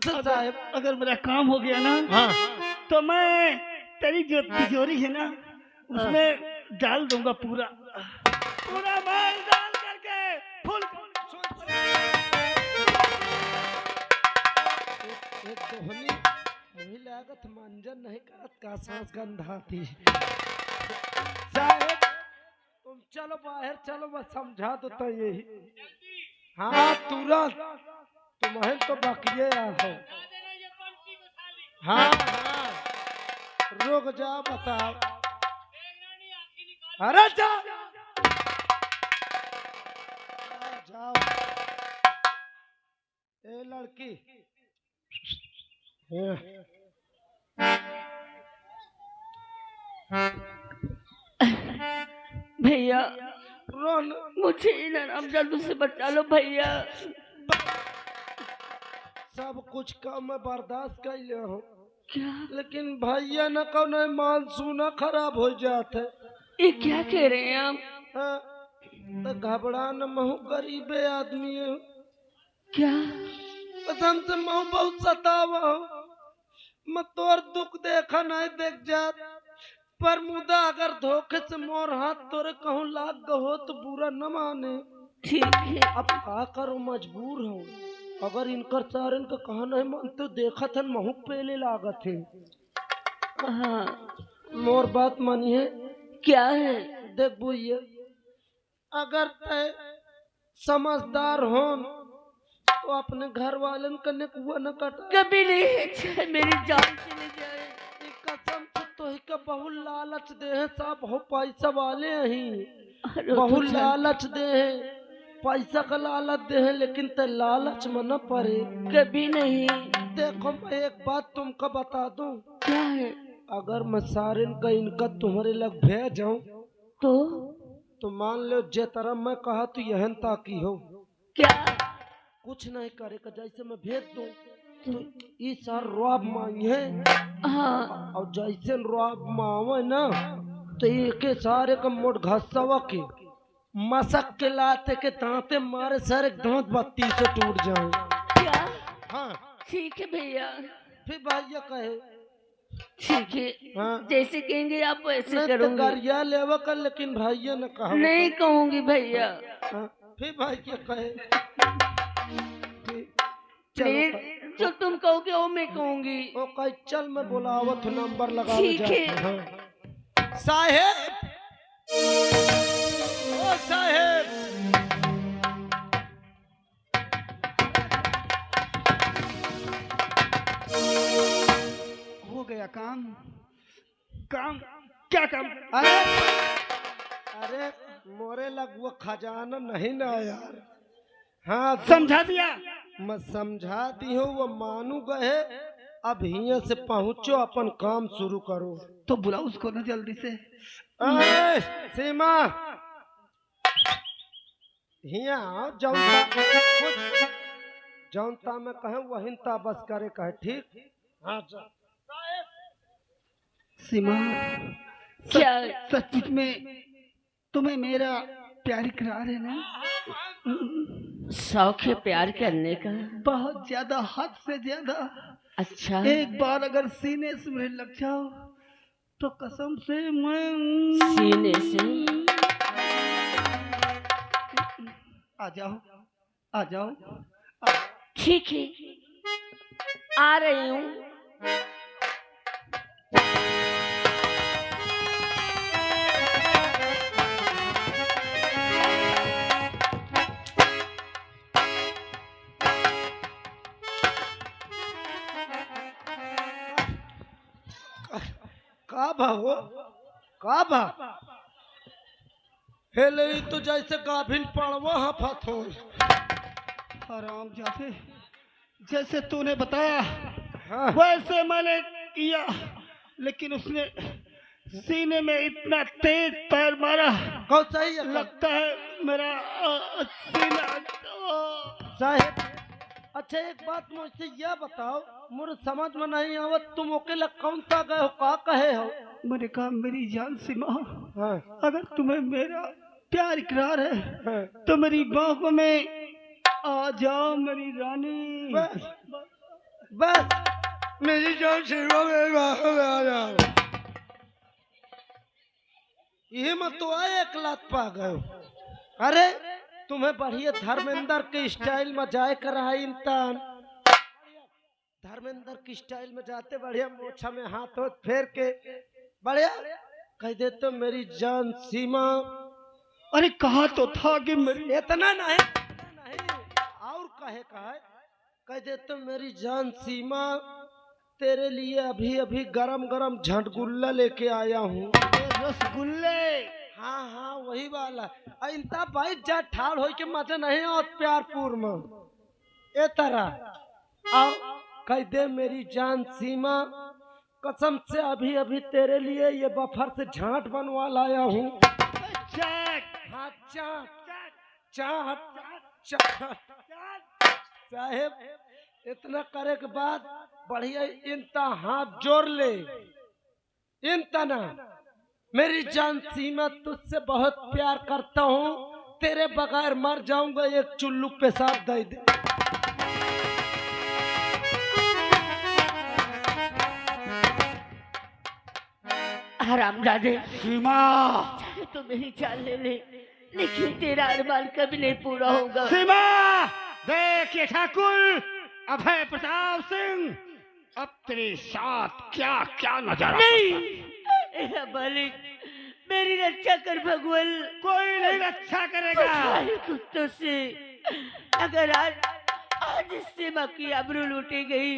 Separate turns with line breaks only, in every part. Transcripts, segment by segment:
अगर मेरा काम हो गया ना,
हाँ
तो मैं तेरी जो तिजोरी है ना उसमें डाल दूंगा पूरा पूरा माल डाल करके फुल
एक दोहनी मुही लागत मंजन नहीं करत का सांस गंधा थी। साहेब तुम चलो बाहर चलो, मैं समझा दो तो यही। हाँ तुरंत तुम्हें तो बाकी हो। हाँ हाँ रुक जा बताओ। अरे जाओ जाओ। ए लड़की
भैया
रोन
मुझे इन आराम जादू से बचा लो भैया।
सब कुछ का मैं बर्दाश्त कर लिया हूँ,
क्या
लेकिन भैया न कहो नहीं मानसून खराब हो जाते।
ये क्या कह रहे हैं आप?
हाँ, तो घबरा न महू गरीबे आदमी है।
क्या
कसम से महू बहुत सतावा हो। मैं तोर दुख देखा नहीं देख जात, पर मुदा अगर धोखे से मोर हाथ तोरे कहूँ लाग गहो तो बुरा न माने।
ठीक है
अब का करो मजबूर हूँ। अगर इनकर सारन का कहा नहीं मन तो देखा था महू पहले लागत है।
हाँ
मोर बात मानिए।
क्या है?
देख बुइये, अगर तय समझदार हो तो अपने घर वालन कने कुआ न कटा।
कभी नहीं, चाहे मेरी जान चली जाए।
कसम से तो ही का बहु लालच दे है, सब हो पैसा वाले ही
अरे
बहु
तो
लालच दे है, पैसा का लालच दे है, लेकिन ते लालच में न पड़े।
कभी नहीं।
देखो मैं एक बात तुमको बता दूं,
क्या है?
अगर मैं सारिन का इनका तुम्हारे लग भेज जाऊं तो मान लो जे तरह मैं कहा तो यहन ताकि हो
क्या?
कुछ नहीं करेगा। जैसे मैं भेज दूं तो इस सार रुआब मांगे
हाँ
और जैसे रुआब मांगे ना तो एक सारे का मोट घसवा के मसक के लाते के दांते मारे सारे दांत बत्ती से टूट जाए।
क्या?
हाँ
ठीक है भैया,
फिर भैया कहे
ठीक है।
हाँ
जैसे कहेंगे आप वैसे
नहीं तो
करूंगी।
गरिया लेवा कर, लेकिन भैया ने कहा
नहीं कहूंगी भैया।
हाँ, फिर भैया कहे
प्लीज जो तुम कहोगे वो मैं कहूंगी।
ओ कहे चल मैं बुलावत नंबर लगा
ठीक है।
हाँ। साहेब ओ साहेब
हो गया काम। काम क्या काम?
अरे अरे मोरे लग वो खजाना नहीं ना यार। हाँ
समझा दिया।
मैं समझा दी हूँ, वो मानू गए। अब हिया से पहुँचो अपन काम शुरू करो।
तो बुलाओ उसको ना जल्दी से।
अरे सीमा हिया आओ, जौनता कुछ जौनता में कहे वहीनता बस करे कहे ठीक। हाँ
सीमा क्या सचमुच में तुम्हें मेरा प्यार इकरार है ना? शौक है प्यार करने का? बहुत ज्यादा, हद से ज्यादा। अच्छा, एक बार अगर सीने से मुझे लग जाओ तो कसम से मैं सीने से आ जाओ आ जाओ। ठीक है आ रही हूँ।
का भागो का भा हेले तो जैसे गाभिन पड़वा हफत हो।
आराम जाते जैसे तूने बताया
हाँ।
वैसे मैंने किया, लेकिन उसने सीने में इतना तेज पैर मारा।
कौन सही है?
लगता है मेरा सीना।
साहेब अच्छा एक बात मुझसे यह बताओ, मुझे समझ में नहीं आवत, तुम अकेला कौन सा गए हो, का कहे हो?
मैंने कहा मेरी जान सीमा,
हाँ।
अगर तुम्हें मेरा प्यार इकरार है
हाँ।
तो मेरी बाहों में आ जाओ मेरी रानी।
बस मेरी जान सेवा में आ जाओ। ये मत तो आए एक लात पा गए। अरे तुम्हें बढ़िया धर्मेंद्र के स्टाइल में जाए कर है इंसान। धर्मेंद्र की स्टाइल में जाते बढ़िया मोछा में हाथ हो फेर के बढ़िया कह देते मेरी जान सीमा।
अरे कहा तो था कि मेरी
इतना नहीं और कह देते मेरी जान सीमा तेरे लिए अभी अभी गरम गरम झटगुल्ला लेके आया हूँ।
रसगुल्ले?
हाँ हाँ वही वाला। इंता भाई जा ठाड़ हो के मजा नहीं और प्यारपुर में ए तरह आओ कह दे मेरी जान सीमा कसम से अभी अभी तेरे लिए ये बफर से झांट बनवा लाया हूँ। हाँ साहेब इतना करे के बाद बढ़िया इंता हाथ जोड़ ले। इंता ना मेरी जान सीमा तुझसे बहुत प्यार करता हूँ तेरे बगैर मर जाऊंगा एक चुल्लू पेशाब दे दे।
हरामजादे
सीमा
तो मेरी जान ले ले लेकिन तेरा अरमान कभी नहीं पूरा होगा।
सीमा देखिए ठाकुर अभय प्रताप सिंह अब तेरे साथ क्या क्या नजर
नहीं मालिक मेरी रक्षा कर भगवान।
कोई नहीं रक्षा करेगा
कुत्तों से। अगर आज इस सीमा की आबरू लूटी गई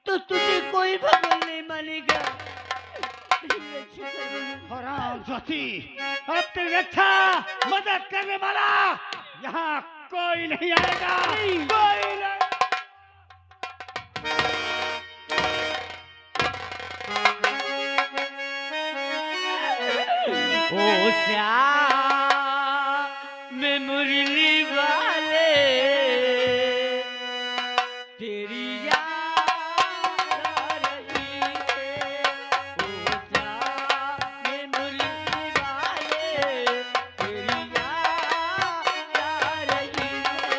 तो तुझे कोई भगवान नहीं मानेगा।
हराम जाती अब तेरी रक्षा मदद करने वाला यहाँ कोई नहीं आएगा। कोई नहीं।
ओ श्याम में मुरली वाले तेरी याद आ रही है। ओ श्याम में मुरली वाले तेरी याद आ रही है।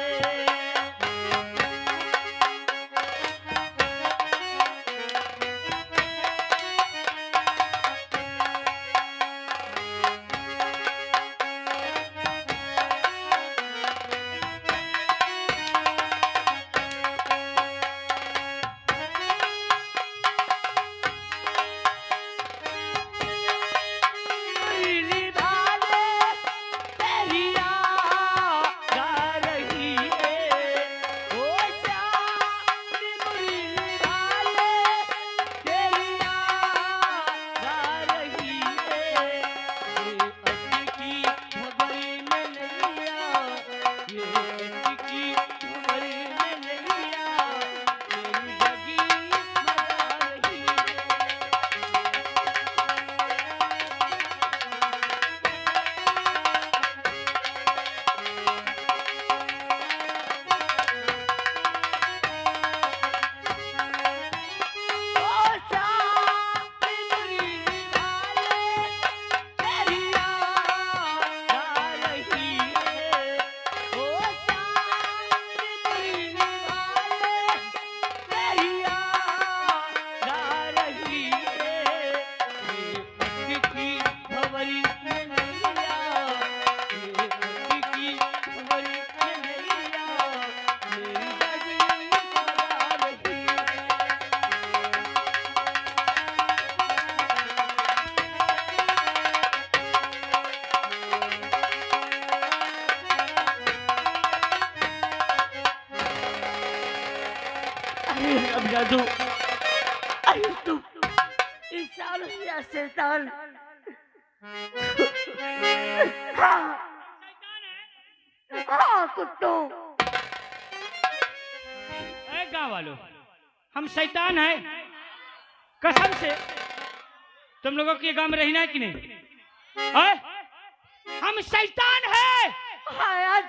जादू अरे तू इंसान या शैतान। हाँ कुत्तों।
गाँव वालों हम शैतान हैं कसम से। तुम लोगों के गांव में रहना है कि नहीं? हम शैतान हैं।
हाँ आज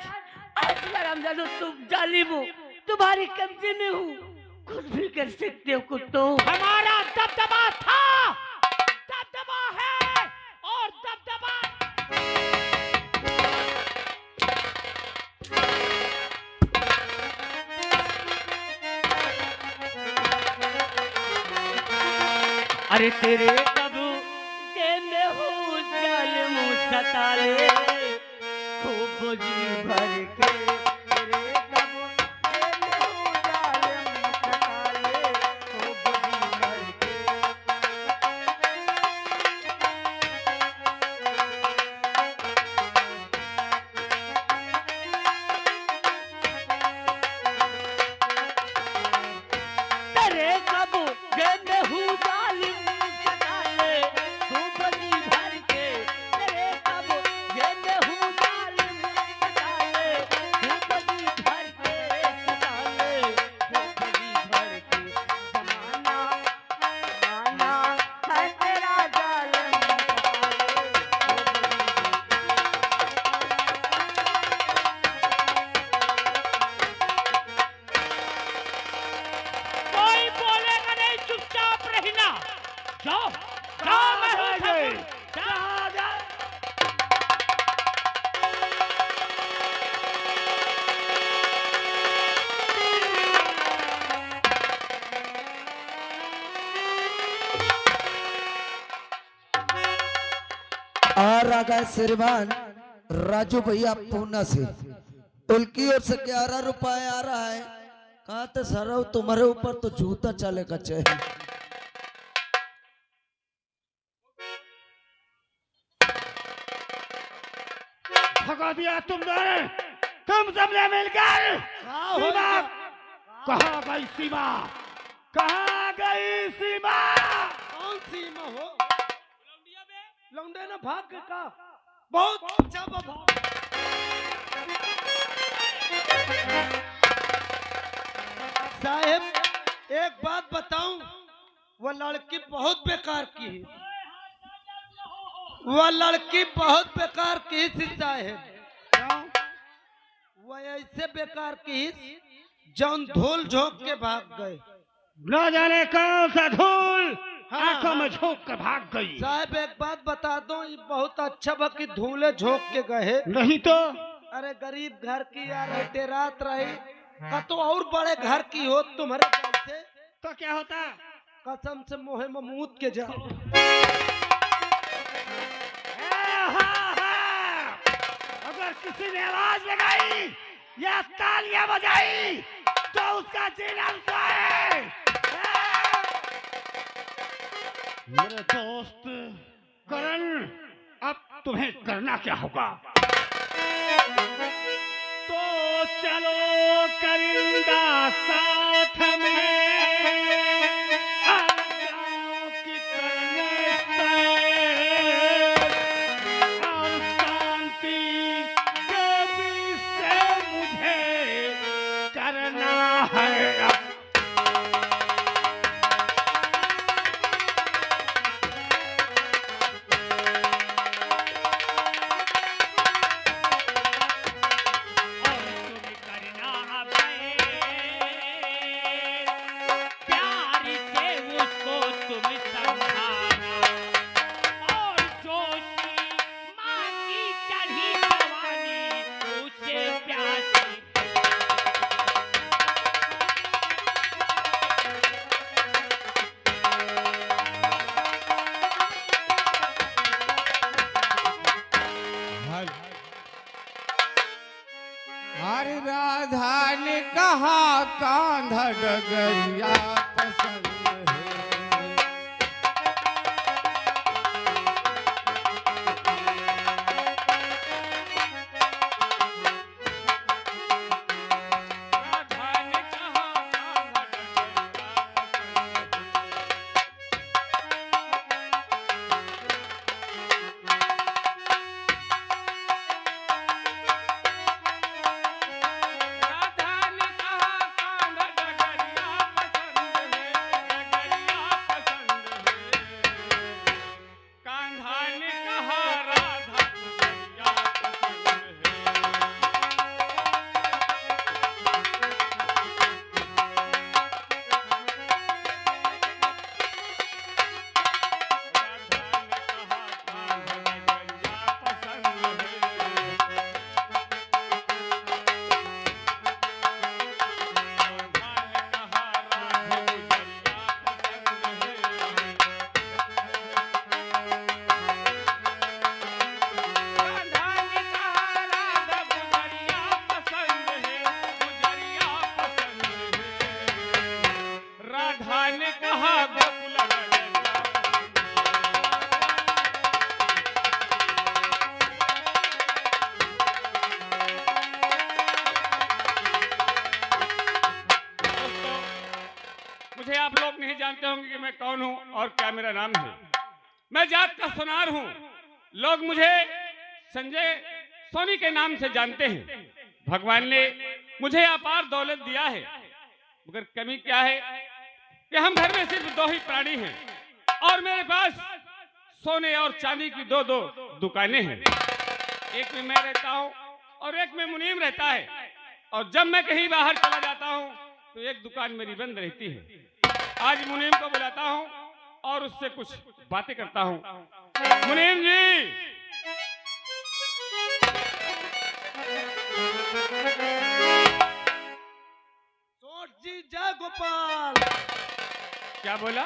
हरामजादो तुम जालिम हो तुम्हारे कब्जे में हूँ कुछ भी कर सकते हो कुत्तों।
हमारा दबदबा था दबदबा है और दबदबा
अरे तेरे कबू जे में हूँ जालिम सताले खूब जी भर के तेरे कबू जे में हूँ जालिम सताले खूब जी भर के तेरे कबू जे में हूँ जालिम सताले खूब जी भर के तेरे कबू जे में हूँ जालिम सताले खूब जी भर के सताले खूब जी भर के जमाना जमाना है तेरा जालिम सताले कोई बोलेगा नहीं, चुपचाप रहना। जाओ जाओ, मैं हूँ ठाकुर, जाओ जाओ।
आ रहा श्रीमान राजू भैया पूना से, उनकी ओर से 11 रुपए आ रहा है। कहा तो सर तुम्हारे ऊपर तो जूता चलेगा चाहिए।
भगा दिया तुमने, तुम सबने मिलकर। सीमा कहाँ गई? सीमा कहाँ गई? सीमा
कौन सीमा हो? लौंडे ना भाग का बहुत अच्छा बाबा। साहेब एक बात बताऊं, वो लड़की बहुत बेकार की है, वो लड़की बहुत बेकार की थी साहेब। वो ऐसे बेकार की जौन धूल झोंक के भाग गए।
न जाने कौन सा धूल आंखों में झोंक कर भाग गई।
साहब एक बात बता दो, ये बहुत अच्छा बा कि धूले झोंक के गए,
नहीं तो
अरे गरीब घर की यार रहते रात रही का तो और बड़े घर की हो तुम्हारे जैसे
तो क्या होता?
कसम से मोहे में मूत के जाओ।
अगर किसी ने आवाज लगाई या तालियां बजाई तो उसका जीना है। मेरे दोस्त करण, अब तुम्हें करना क्या होगा? तो चलो करिंदा साथ में गाँव की करने से और शांति देवी से मुझे करना है।
हरे राधा ने कहा कांधा डगरिया पसंद है। राधा ने कहा कांधा डगरिया पसंद राधा ने कहा गोकुल नगरिया दोस्तों, मुझे आप लोग नहीं जानते होंगे कि मैं कौन हूं और क्या मेरा नाम है। मैं जात का सोनार हूं। लोग मुझे संजय सोनी के नाम से जानते हैं। भगवान ने मुझे अपार दौलत दिया है, मगर कमी क्या है कि हम घर में सिर्फ दो ही प्राणी हैं और मेरे पास सोने और चांदी की दो दो दुकानें हैं। एक में मैं रहता हूं और एक में मुनीम रहता है, और जब मैं कहीं बाहर चला जाता हूं तो एक दुकान मेरी बंद रहती है। आज मुनीम को बुलाता हूं और उससे कुछ बातें करता हूं। मुनीम जी,
सोठ जी जय गोपाल।
क्या बोला?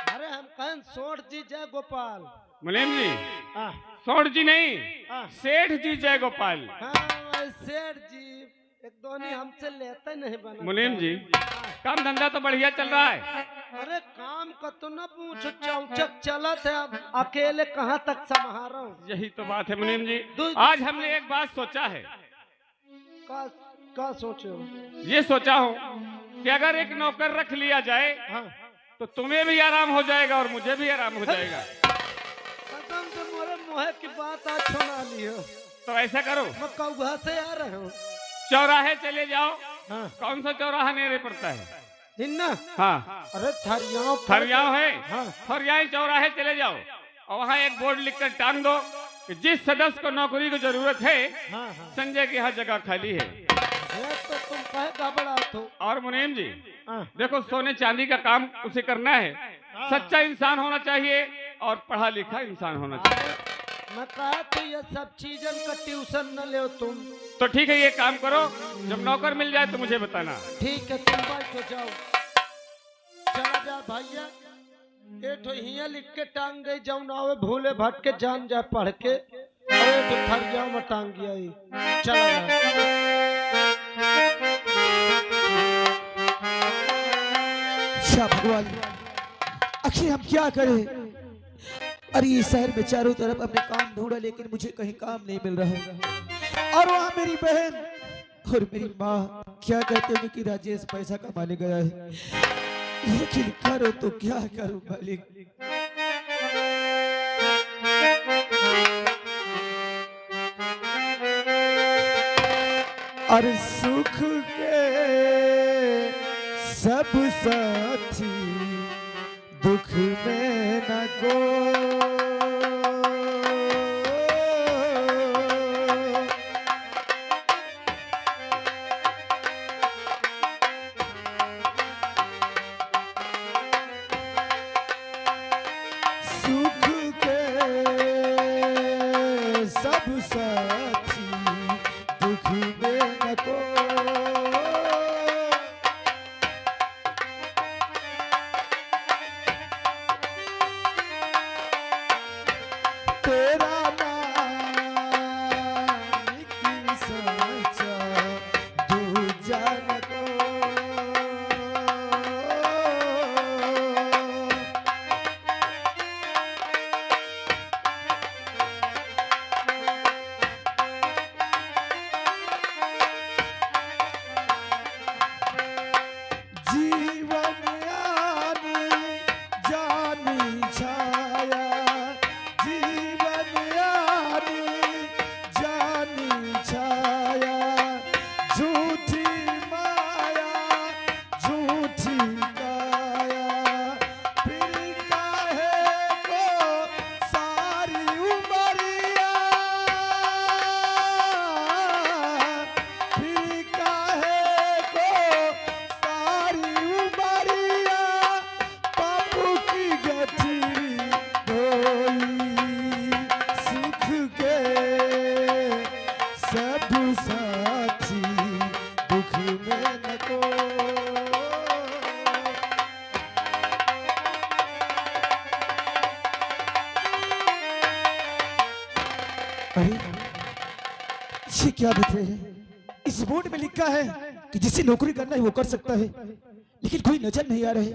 अरे हम कहें सोठ जी जय गोपाल।
मुनीम जी,
हाँ
सोठ जी नहीं,
हाँ
सेठ जी जय गोपाल।
हाँ, सेठ जी एक दोनी हमसे लेते नहीं बना।
मुनीम जी, काम धंधा तो बढ़िया चल रहा है।
अरे काम का तो न पूछो, चौचक चलत है। अब अकेले कहाँ तक संभाल रहा हूँ।
यही तो बात है मुनीम जी। आज हमने एक बात सोचा है।
का सोचो?
ये सोचा हूँ कि अगर एक नौकर रख लिया जाए
हाँ
तो तुम्हें भी आराम हो जाएगा और मुझे भी आराम हो जाएगा।
कसम से मोरे मुँह की बात आज सुना ली हो।
तो ऐसा करो,
मैं कौवा से आ रहा हूँ।
चौराहे चले जाओ।
हाँ
कौन सा चौराहा नेरे पड़ता है?
हिन्ना।
हाँ,
अरे थरियाओं
थरियाव है।
हाँ
थरियाई चौराहे चले जाओ और वहाँ एक बोर्ड लिखकर टांग दो कि जिस सदस्य को नौकरी की जरूरत है,
हाँ हाँ।
संजय की यहाँ जगह खाली है।
ये तो तुम कहे घबरात हो।
और मुनीम जी,
हाँ
देखो सोने चांदी का काम उसे करना है। सच्चा इंसान होना चाहिए और पढ़ा लिखा इंसान होना चाहिए।
मैं कहा तो ये सब चीजन का ट्यूशन न ले तुम।
तो ठीक है, ये काम करो, जब नौकर मिल जाए तो मुझे बताना।
ठीक है, तुम बैठो जाओ। चला जा भैया, ये तो हिया लिख के टांग गई जाऊ ना भूले भट के जान जा पढ़ के। अरे तो थरिया में टांग गया ही। चला जा।
अच्छा भगवान, आखिर हम क्या करें? अरे ये शहर में चारों तरफ अपने काम ढूंढा, लेकिन मुझे कहीं काम नहीं मिल रहा है। और वहाँ मेरी बहन और मेरी माँ क्या कहते हैं कि राजेश पैसा कमाने गया है, लेकिन करो तो क्या करूं मालिक। अरे सुख के सब साथी दुख में न को, सुख के सब साथी दुख में न को। तेरा नाम की सच्चा दूजा न को। जीवन आनी जानी छाया, जीवन आनी जानी छाया, झूठी माया झूठी काया, फिर काहे को सारी उमरिया, फिर काहे को सारी उमरिया, बापू की गठरी ढोई, सुख के सब साथी दुख में न को। अरे ये क्या लिख रहे हैं? इस बोर्ड में लिखा है कि जिसे नौकरी करना है वो कर सकता है, लेकिन कोई नजर नहीं आ रहे।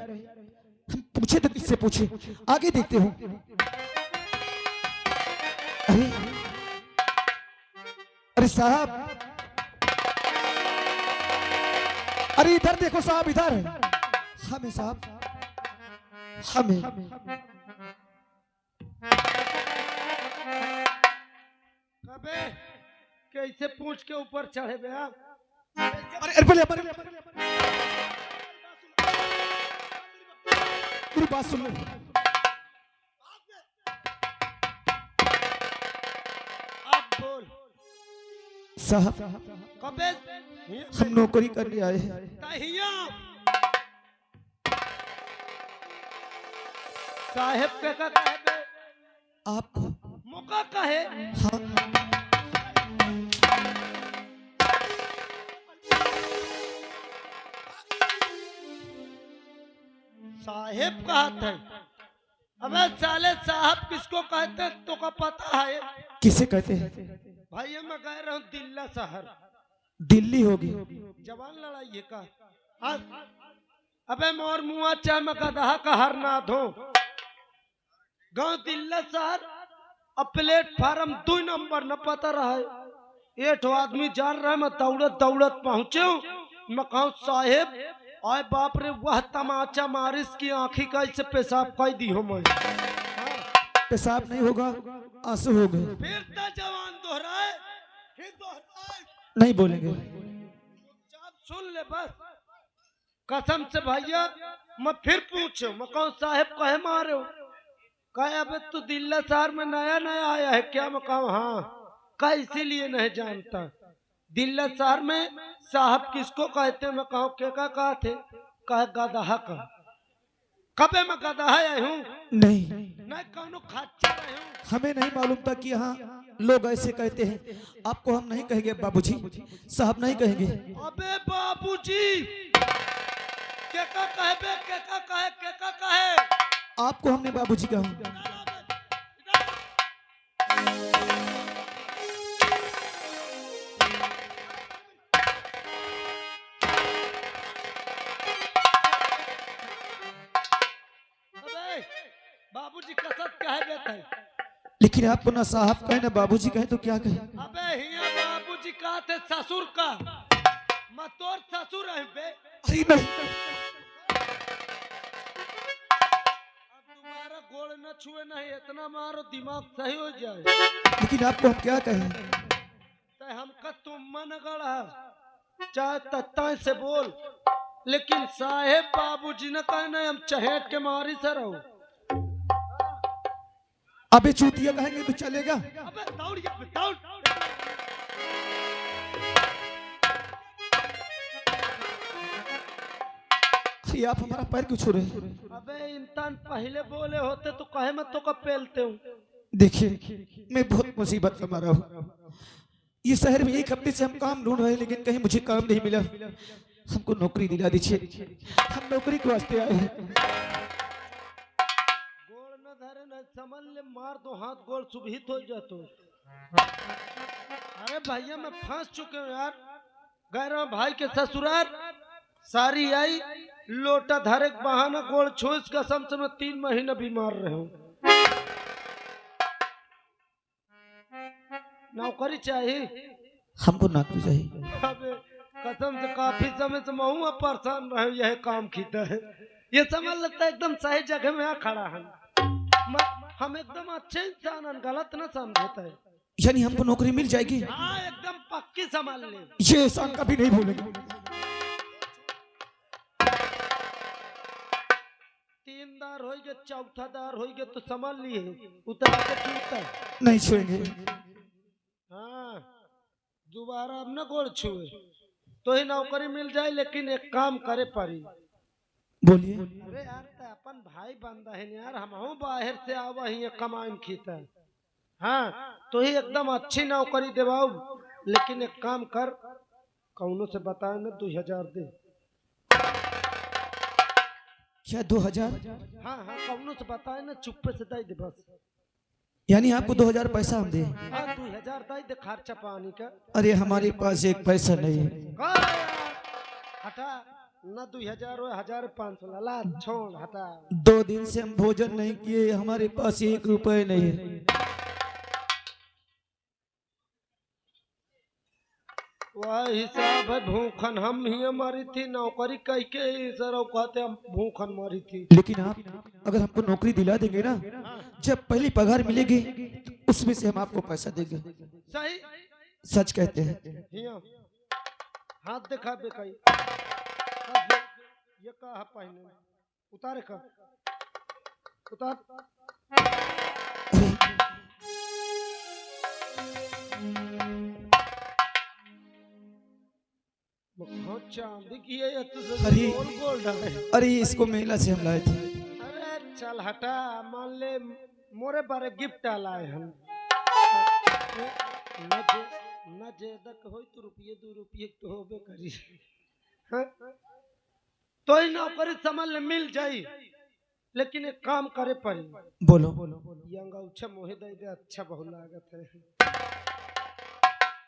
हम पूछे तो किससे पूछे, आगे देखते हो। अरे अरे साहब, अरे इधर देखो साहब, इधर हमें साहब, हमें
अबे कैसे पूछ के ऊपर चढ़े बे आप?
अरे अरे पहले मेरी बात सुन लो
आप बोल
साहब।
कबे
हम नौकरी करने आए हैं।
तहिया साहेब के का कहे बे?
आपको
मौका कहे?
हाँ
साहेब कहा था। अबे साले साहब किसको कहते हैं तो का पता है?
किसे कहते हैं?
भाई मैं कह रहा हूँ दिल्ला शहर,
दिल्ली होगी।
जवान लड़ाई है का? अबे मोर मुआ चाहे मैं गधा का हर ना धो। गांव दिल्ला शहर अब प्लेटफार्म 2 नंबर न पता रहा है। 8 आदमी जान रहा है, मैं दौड़त दौड़त पहुंचे हूँ। मैं कहूँ साहेब, आए बाप रे, वह तमाचा मारिस की आंखी का इसे पेशाब कर दी हो मैं।
पेशाब नहीं होगा, आंसू हो गए।
फिर तो जवान दोहराए, फिर दोहराए
नहीं बोलेंगे।
सुन ले बस, कसम से भैया मैं फिर पूछो। मैं कहूँ साहेब कहे मारे हो? कहे अबे तू दिल्ला शहर में नया नया आया है क्या? मैं कहूँ हाँ। कहा इसीलिए नहीं जानता दिल्ला शहर में साहब किसको कहते हैं? मैं कहूँ के का कहा थे? कहे गधा का। कबे मैं गधा आया हूँ? नहीं कौनो खच्चर रहे हूँ।
हमें नहीं मालूम था कि यहाँ लोग ऐसे कहते हैं। आपको हम नहीं कहेंगे बाबूजी, साहब नहीं कहेंगे।
अबे बाबूजी के का कहे बे? के का कहे? के का कहे?
आपको हमने बाबूजी कहा।
बाबूजी कसत कहे बेटा,
लेकिन आपको ना साहब कहे ना बाबूजी कहे तो क्या कहे?
अबे हिया बाबूजी कहा थे ससुर का, मैं तोर ससुर है बे।
अरे नहीं,
तुम्हारा गोड़ न छुए नहीं, इतना मारो दिमाग सही हो जाए।
लेकिन आपको हम क्या कहें?
तो हमका तुम मन गढ़ा चाहे तत्ता से बोल, लेकिन साहेब बाबूजी ने कहा नहीं, हम चहेट के मारी से रहो।
अबे चूतिया कहेंगे तो चलेगा?
अबे दौड़ जा, दौड़।
आप हमारा पैर क्यों छू रहे हैं?
अबे इंसान पहले बोले होते तो कहे मैं तो कब पेलते हूँ।
देखिए मैं बहुत मुसीबत में मरा हूँ। ये शहर में 1 हफ्ते से हम काम ढूंढ रहे हैं, लेकिन कहीं मुझे काम नहीं मिला। हमको नौकरी दिला दीजिए, हम नौकरी के वास्ते आए हैं।
गोड़ न धरे न समझ ले, मार दो हाथ गोड़ सुबहित हो जातो। अरे भैया मैं फंस चुके हूँ यार। गए रहा भाई के ससुराल, सारी आई लोटा धरे बहाना गोड़ छूस, कसम से मैं 3 महीने बीमार रहे हूँ। नौकरी चाहिए
हमको, नौकरी चाहिए।
अबे कसम से काफी समय से मैं परेशान रहे, यह काम खींचा है। ये समझ लगता है एकदम सही जगह में आ खड़ा है। हम एकदम अच्छे इंसान, गलत न समझता है।
यानी हमको नौकरी मिल जाएगी?
हाँ एकदम पक्की संभाल ले।
ये एहसान कभी नहीं भूलेंगे।
3 दार हो गए, चौथा दार हो गए तो संभाल लिए, उतर के छूटता
नहीं छुएंगे।
हाँ दोबारा अब न गोड़ छुए तो ही नौकरी मिल जाए, लेकिन एक काम करे पड़ी।
बोलिए।
अरे यार तो अपन भाई बंदा है यार, हम बाहर से आवा ही कमाइन खीता है। हाँ तो ही एकदम अच्छी नौकरी देवाऊ, लेकिन एक काम कर, कौनों से बताए न 2000 दे।
क्या 2000?
हाँ हाँ कौनों से बताए न, चुप्पे से दे दे बस।
यानी आपको 2000 पैसा हम दे?
हाँ 2000 दे दे, खर्चा पानी का।
अरे हमारे पास 1 पैसा नहीं है।
हटा न 2000 हो 1500 ला छोड़ हटा।
2 दिन से हम भोजन नहीं किए, हमारे पास 1 रुपए नहीं है।
वह हिसाब है भूखन हम ही मरी थी, नौकरी कह के सर कहते हम भूखन मरी थी।
लेकिन आप अगर हमको नौकरी दिला देंगे ना, जब पहली पगार मिलेगी उसमें से हम आपको पैसा देंगे।
सही
सच कहते हैं।
हिया हाथ दिखा दे कई ये का है पहने उतारे का उतार। हाँ चांदी की है तो
अरे
गोल्ड है।
अरे इसको मेला से हम लाए थे।
अरे चल हटा, मान ले मोरे बारे गिफ्ट लाए हम। न जेदक होई तो रुपये 2 रुपये तो होबे करी। हाँ? तो ही नौकरी समझ ले मिल जाई, लेकिन एक काम करे पड़ी।
बोलो।
ये अंगूठा मोहे दे दे, अच्छा बहुत लागत है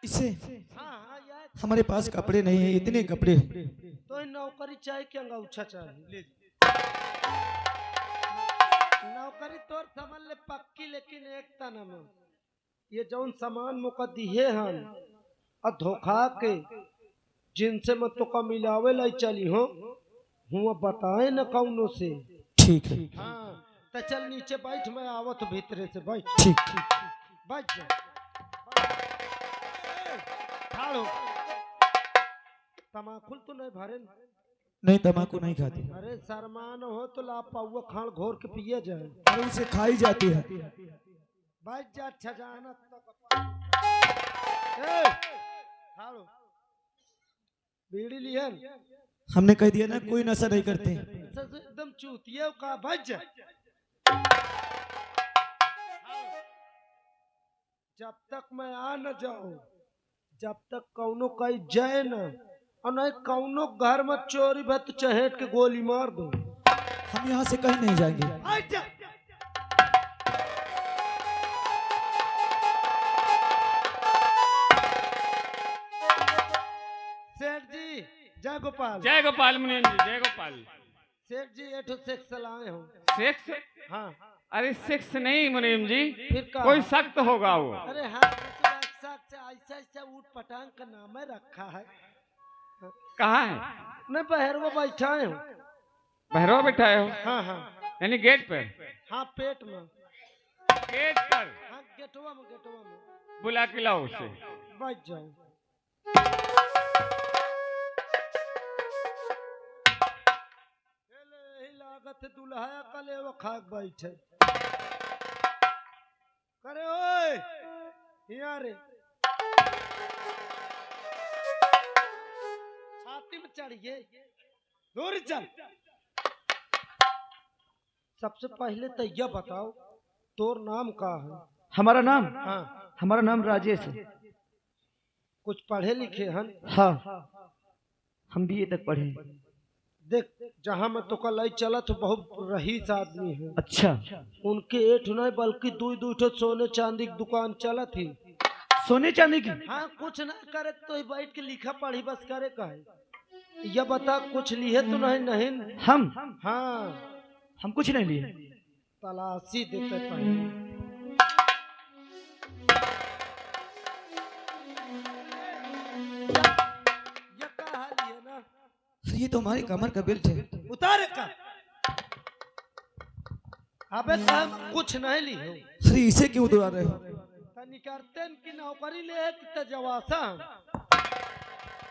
इसे
हाँ यार।
हमारे पास कपड़े नहीं है, इतने कपड़े।
तो ही नौकरी चाहिए कि अंगूठा चाहिए? नौकरी तो समझ ले पक्की, लेकिन एक तना में ये जौन सामान मुका दिए हम और धोखा के जिनसे मैं तो का मिलावे लाई चली हो हुआ बताए न कौनो से।
ठीक है।
हाँ तो चल नीचे बैठ, मैं आवत भीतरे से बैठ।
ठीक।
बैठ जा ठाड़ो। तमाकुल तो नहीं भरे?
नहीं, तम्बाकू नहीं खाते।
अरे शर्मान हो तो ला पाऊआ खान घोर के पिए जाए।
अरे उसे खाई जाती है।
बैठ जा अच्छा जाना। ठाड़ो बीड़ी लियन
हमने कह दिया ना कोई नशा नहीं करते।
एकदम चूतिया का। बैठ जा। जब तक मैं आ न जाऊं, जब तक कौनो कहीं जाए न, और नहीं कौनो घर में चोरी भत तो चहेट के गोली मार दो।
हम यहाँ से कहीं नहीं जाएंगे।
सेठ जी जय गोपाल।
जय गोपाल मुनीम जी, जय गोपाल।
सेठ जी एठो सेक्स लाए हो।
सेक्स?
हाँ।
अरे सेक्स नहीं मुनीम जी,
फिर का?
कोई सख्त होगा वो।
अरे हाँ ऐसा ऐसा ऊट पटांग का नाम है रखा है।
कहाँ है?
नहीं बहरवा बैठाए हो।
भैरवा बैठाए हो?
हाँ हाँ
यानी गेट पे?
हाँ पेट में।
गेट पर?
हाँ गेटवा में।
बुला के लाओ उसे।
बैठ जाओ। लागत दुल्हा कले वो खाक बैठे करे। ओए यहाँ रे छाती में चढ़िए दूर चल। सबसे पहले तो यह बताओ तोर नाम का है?
हमारा नाम?
हाँ
हमारा नाम राजेश है।
कुछ पढ़े लिखे हैं?
हाँ, हम BA तक पढ़े हैं।
देख जहाँ मैं तो कल चला तो बहुत रईस आदमी है।
अच्छा।
उनके एठ नहीं बल्कि 2 सोने चांदी की दुकान चला थी।
सोने चांदी की?
हाँ कुछ ना करे तो ही बैठ के लिखा पढ़ी बस करे का है। यह बता कुछ लिए तो नहीं? नहीं
हम?
हाँ
हम कुछ नहीं लिए।
तलाशी देते पहले।
ये तो हमारी कमर का बेल्ट है।
उतारे का। अबे काम कुछ नहीं ली हो।
अरे इसे क्यों उतार रहे हो?
निकारते की नौकरी ले है कि जवासा